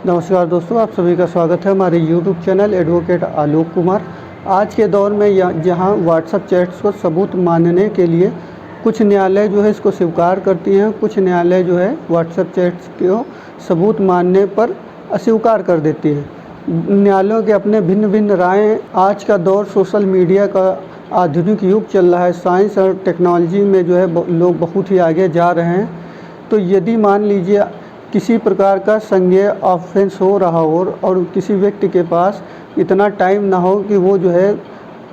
नमस्कार दोस्तों, आप सभी का स्वागत है हमारे YouTube channel advocate Alok Kumar. आज के दौर में जहां व्हाट्सएप चैट्स को सबूत मानने के लिए कुछ न्यायालय जो है इसको स्वीकार करती हैं, कुछ न्यायालय जो है व्हाट्सएप चैट्स को सबूत मानने पर अस्वीकार कर देती है। न्यायालयों के अपने भिन्न भिन्न राय हैं। आज का दौर सोशल मीडिया का आधुनिक युग चल रहा है। साइंस और टेक्नोलॉजी में जो है लोग बहुत ही आगे जा रहे हैं। तो यदि मान लीजिए किसी प्रकार का संज्ञेय ऑफेंस हो रहा हो और किसी व्यक्ति के पास इतना टाइम ना हो कि वो जो है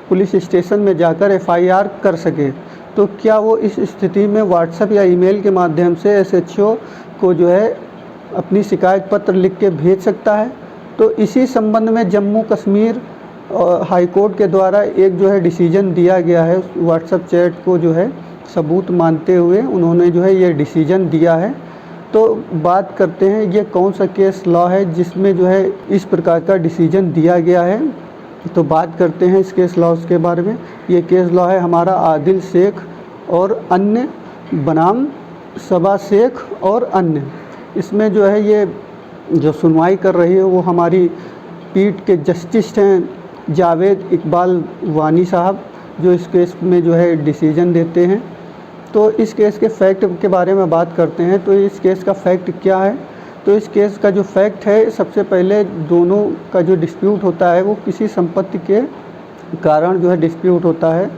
पुलिस स्टेशन में जाकर एफआईआर कर सके, तो क्या वो इस स्थिति में व्हाट्सएप या ईमेल के माध्यम से एसएचओ को जो है अपनी शिकायत पत्र लिख के भेज सकता है? तो इसी संबंध में जम्मू कश्मीर हाई कोर्ट के द्वारा एक जो है डिसीजन दिया गया है। व्हाट्सएप चैट को जो है सबूत मानते हुए उन्होंने जो है ये डिसीजन दिया है। तो बात करते हैं ये कौन सा केस लॉ है जिसमें जो है इस प्रकार का डिसीजन दिया गया है। तो बात करते हैं इस केस लॉ के बारे में। ये केस लॉ है हमारा आदिल शेख और अन्य बनाम सबा शेख और अन्य। इसमें जो है ये जो सुनवाई कर रही है वो हमारी पीठ के जस्टिस हैं जावेद इकबाल वानी साहब, जो इस केस में जो है डिसीजन देते हैं। तो इस केस के फैक्ट के बारे में बात करते हैं। तो इस केस का फैक्ट क्या है? तो इस केस का जो फैक्ट है, सबसे पहले दोनों का जो डिस्प्यूट होता है वो किसी संपत्ति के कारण जो है डिस्प्यूट होता है।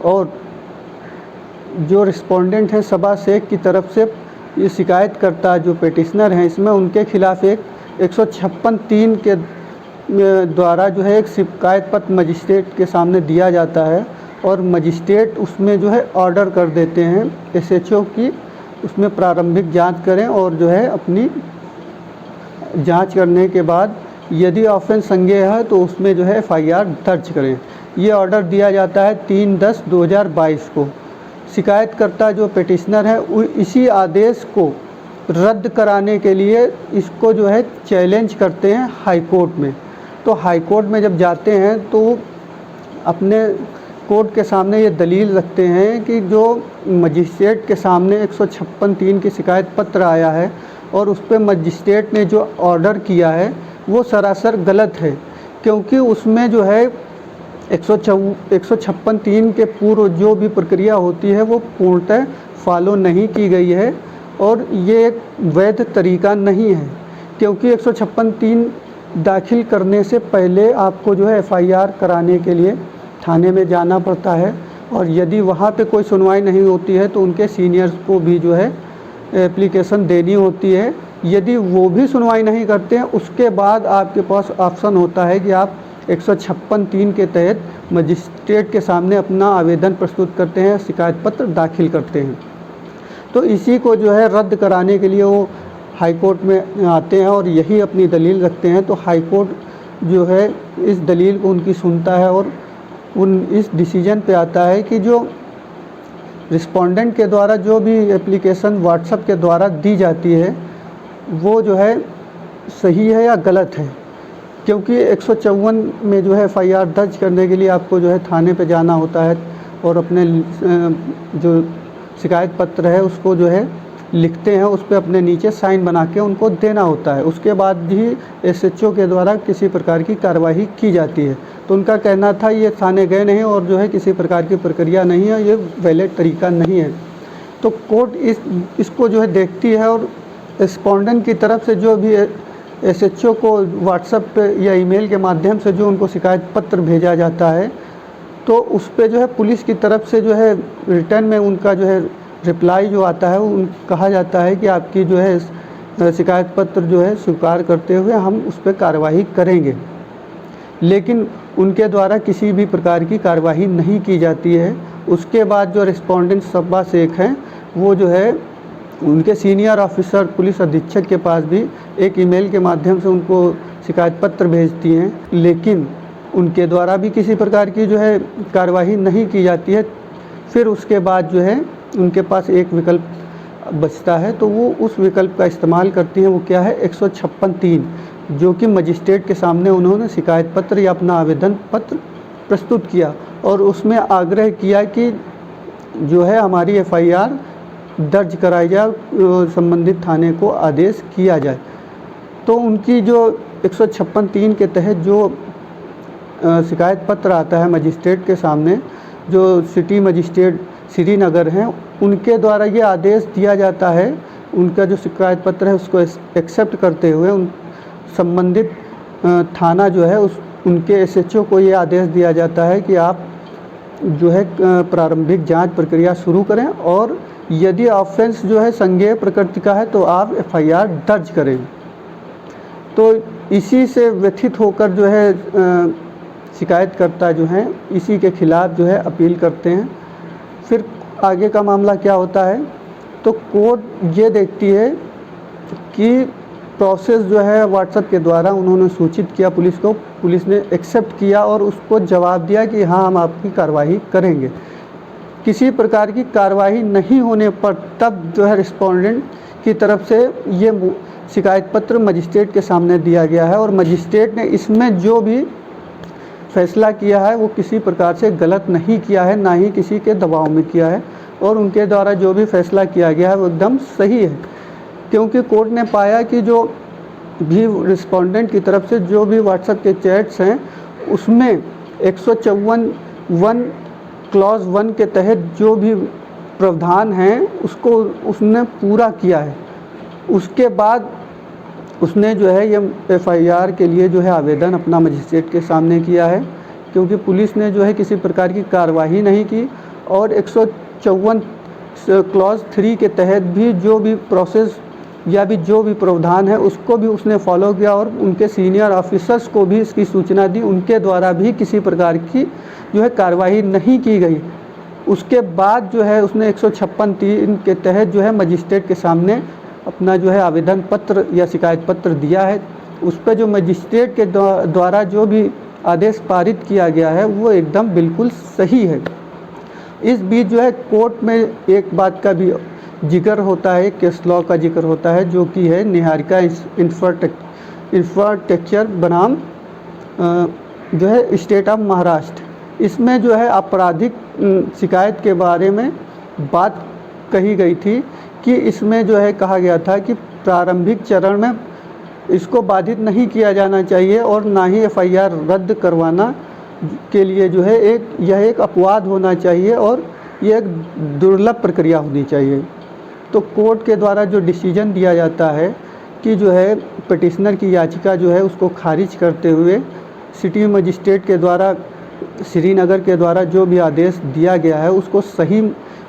और जो रिस्पोंडेंट हैं सबा शेख की तरफ से ये शिकायत करता जो पेटिशनर हैं, इसमें उनके खिलाफ़ एक 156(3) के द्वारा जो है एक शिकायत पत्र मजिस्ट्रेट के सामने दिया जाता है और मजिस्ट्रेट उसमें जो है ऑर्डर कर देते हैं एसएचओ की उसमें प्रारंभिक जांच करें और जो है अपनी जांच करने के बाद यदि ऑफेंस संज्ञेय है तो उसमें जो है एफआईआर दर्ज करें। ये ऑर्डर दिया जाता है 3/10/2022 को। शिकायतकर्ता जो पेटिशनर है इसी आदेश को रद्द कराने के लिए इसको जो है चैलेंज करते हैं हाई कोर्ट में। तो हाई कोर्ट में जब जाते हैं तो अपने कोर्ट के सामने ये दलील रखते हैं कि जो मजिस्ट्रेट के सामने 156(3) की शिकायत पत्र आया है और उस पर मजिस्ट्रेट ने जो ऑर्डर किया है वो सरासर गलत है, क्योंकि उसमें जो है 156(3) के पूर्व जो भी प्रक्रिया होती है वो पूर्णतः फॉलो नहीं की गई है और ये एक वैध तरीका नहीं है। क्योंकि 156(3) दाखिल करने से पहले आपको जो है एफआईआर कराने के लिए थाने में जाना पड़ता है और यदि वहाँ पे कोई सुनवाई नहीं होती है तो उनके सीनियर्स को भी जो है एप्लीकेशन देनी होती है। यदि वो भी सुनवाई नहीं करते हैं उसके बाद आपके पास ऑप्शन होता है कि आप 156(3) के तहत मजिस्ट्रेट के सामने अपना आवेदन प्रस्तुत करते हैं, शिकायत पत्र दाखिल करते हैं। तो इसी को जो है रद्द कराने के लिए वो हाई कोर्ट में आते हैं और यही अपनी दलील रखते हैं। तो हाई कोर्ट जो है इस दलील को उनकी सुनता है और इस डिसीजन पे आता है कि जो रिस्पोंडेंट के द्वारा जो भी एप्लीकेशन व्हाट्सएप के द्वारा दी जाती है वो जो है सही है या गलत है। क्योंकि 154 में जो है एफआईआर दर्ज करने के लिए आपको जो है थाने पे जाना होता है और अपने जो शिकायत पत्र है उसको जो है लिखते हैं, उस पर अपने नीचे साइन बना के उनको देना होता है। उसके बाद ही एसएचओ के द्वारा किसी प्रकार की कार्रवाई की जाती है। तो उनका कहना था ये थाने गए नहीं और जो है किसी प्रकार की प्रक्रिया नहीं है, ये वैलिड तरीका नहीं है। तो कोर्ट इसको जो है देखती है और रिस्पोंडेंट की तरफ से जो भी एसएचओ को व्हाट्सएप पे या ईमेल के माध्यम से जो उनको शिकायत पत्र भेजा जाता है तो उस पर जो है पुलिस की तरफ से जो है रिटर्न में उनका जो है रिप्लाई जो आता है वो कहा जाता है कि आपकी जो है शिकायत पत्र जो है स्वीकार करते हुए हम उस पर कार्रवाई करेंगे। लेकिन उनके द्वारा किसी भी प्रकार की कार्रवाई नहीं की जाती है। उसके बाद जो रिस्पोंडेंट सबा शेख हैं वो जो है उनके सीनियर ऑफिसर पुलिस अधीक्षक के पास भी एक ईमेल के माध्यम से उनको शिकायत पत्र भेजती हैं, लेकिन उनके द्वारा भी किसी प्रकार की जो है कार्रवाई नहीं की जाती है। फिर उसके बाद जो है उनके पास एक विकल्प बचता है तो वो उस विकल्प का इस्तेमाल करती हैं। वो क्या है? 156(3), जो कि मजिस्ट्रेट के सामने उन्होंने शिकायत पत्र या अपना आवेदन पत्र प्रस्तुत किया और उसमें आग्रह किया कि जो है हमारी एफआईआर दर्ज कराई जाए, संबंधित थाने को आदेश किया जाए। तो उनकी जो 156(3) के तहत जो शिकायत पत्र आता है मजिस्ट्रेट के सामने, जो सिटी मजिस्ट्रेट श्रीनगर हैं, उनके द्वारा ये आदेश दिया जाता है, उनका जो शिकायत पत्र है उसको एक्सेप्ट करते हुए उन संबंधित थाना जो है उनके SHO को ये आदेश दिया जाता है कि आप जो है प्रारंभिक जांच प्रक्रिया शुरू करें, और यदि ऑफेंस जो है संज्ञेय प्रकृति का है तो आप FIR दर्ज करें। तो इसी से व्यथित होकर जो है शिकायतकर्ता जो हैं इसी के खिलाफ़ जो है अपील करते हैं। फिर आगे का मामला क्या होता है, तो कोर्ट ये देखती है कि प्रोसेस जो है व्हाट्सएप के द्वारा उन्होंने सूचित किया पुलिस को, पुलिस ने एक्सेप्ट किया और उसको जवाब दिया कि हाँ हम आपकी कार्रवाई करेंगे। किसी प्रकार की कार्रवाई नहीं होने पर तब जो है रिस्पोंडेंट की तरफ से ये शिकायत पत्र मजिस्ट्रेट के सामने दिया गया है, और मजिस्ट्रेट ने इसमें जो भी फैसला किया है वो किसी प्रकार से गलत नहीं किया है, ना ही किसी के दबाव में किया है, और उनके द्वारा जो भी फैसला किया गया है वो एकदम सही है। क्योंकि कोर्ट ने पाया कि जो भी रिस्पोंडेंट की तरफ से जो भी व्हाट्सएप के चैट्स हैं उसमें 154(1) क्लॉज 1 के तहत जो भी प्रावधान हैं उसको उसने पूरा किया है। उसके बाद उसने जो है ये FIR के लिए जो है आवेदन अपना मजिस्ट्रेट के सामने किया है, क्योंकि पुलिस ने जो है किसी प्रकार की कार्रवाई नहीं की, और 154 क्लॉज 3 के तहत भी जो भी प्रोसेस या भी जो भी प्रावधान है उसको भी उसने फॉलो किया, और उनके सीनियर ऑफिसर्स को भी इसकी सूचना दी, उनके द्वारा भी किसी प्रकार की जो है कार्रवाई नहीं की गई। उसके बाद जो है उसने 156(3) के तहत जो है मजिस्ट्रेट के सामने अपना जो है आवेदन पत्र या शिकायत पत्र दिया है। उस पर जो मजिस्ट्रेट के द्वारा जो भी आदेश पारित किया गया है वो एकदम बिल्कुल सही है। इस बीच जो है कोर्ट में एक बात का भी जिक्र होता है, केस लॉ का जिक्र होता है, जो कि है निहारिका इंफ्रास्ट्रक्चर बनाम जो है स्टेट ऑफ महाराष्ट्र। इसमें जो है आपराधिक शिकायत के बारे में बात कही गई थी कि इसमें जो है कहा गया था कि प्रारंभिक चरण में इसको बाधित नहीं किया जाना चाहिए, और ना ही FIR रद्द करवाना के लिए जो है यह एक अपवाद होना चाहिए, और यह एक दुर्लभ प्रक्रिया होनी चाहिए। तो कोर्ट के द्वारा जो डिसीजन दिया जाता है कि जो है पिटिशनर की याचिका जो है उसको खारिज करते हुए सिटी मजिस्ट्रेट के द्वारा श्रीनगर के द्वारा जो भी आदेश दिया गया है उसको सही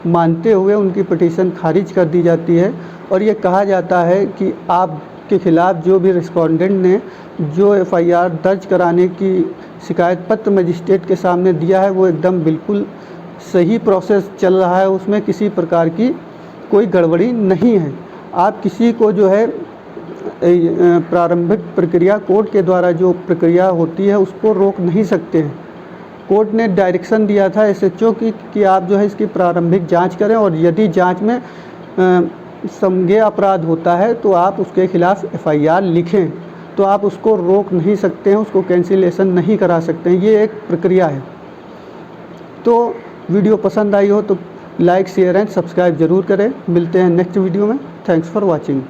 मानते हुए उनकी पिटीशन खारिज कर दी जाती है, और ये कहा जाता है कि आपके खिलाफ़ जो भी रिस्पोंडेंट ने जो FIR दर्ज कराने की शिकायत पत्र मजिस्ट्रेट के सामने दिया है वो एकदम बिल्कुल सही प्रोसेस चल रहा है, उसमें किसी प्रकार की कोई गड़बड़ी नहीं है। आप किसी को जो है प्रारंभिक प्रक्रिया कोर्ट के द्वारा जो प्रक्रिया होती है उसको रोक नहीं सकते हैं। कोर्ट ने डायरेक्शन दिया था SHO कि आप जो है इसकी प्रारंभिक जांच करें, और यदि जांच में संज्ञेय अपराध होता है तो आप उसके खिलाफ़ FIR लिखें, तो आप उसको रोक नहीं सकते हैं, उसको कैंसिलेशन नहीं करा सकते हैं। ये एक प्रक्रिया है। तो वीडियो पसंद आई हो तो लाइक शेयर एंड सब्सक्राइब ज़रूर करें। मिलते हैं नेक्स्ट वीडियो में। Thanks for watching.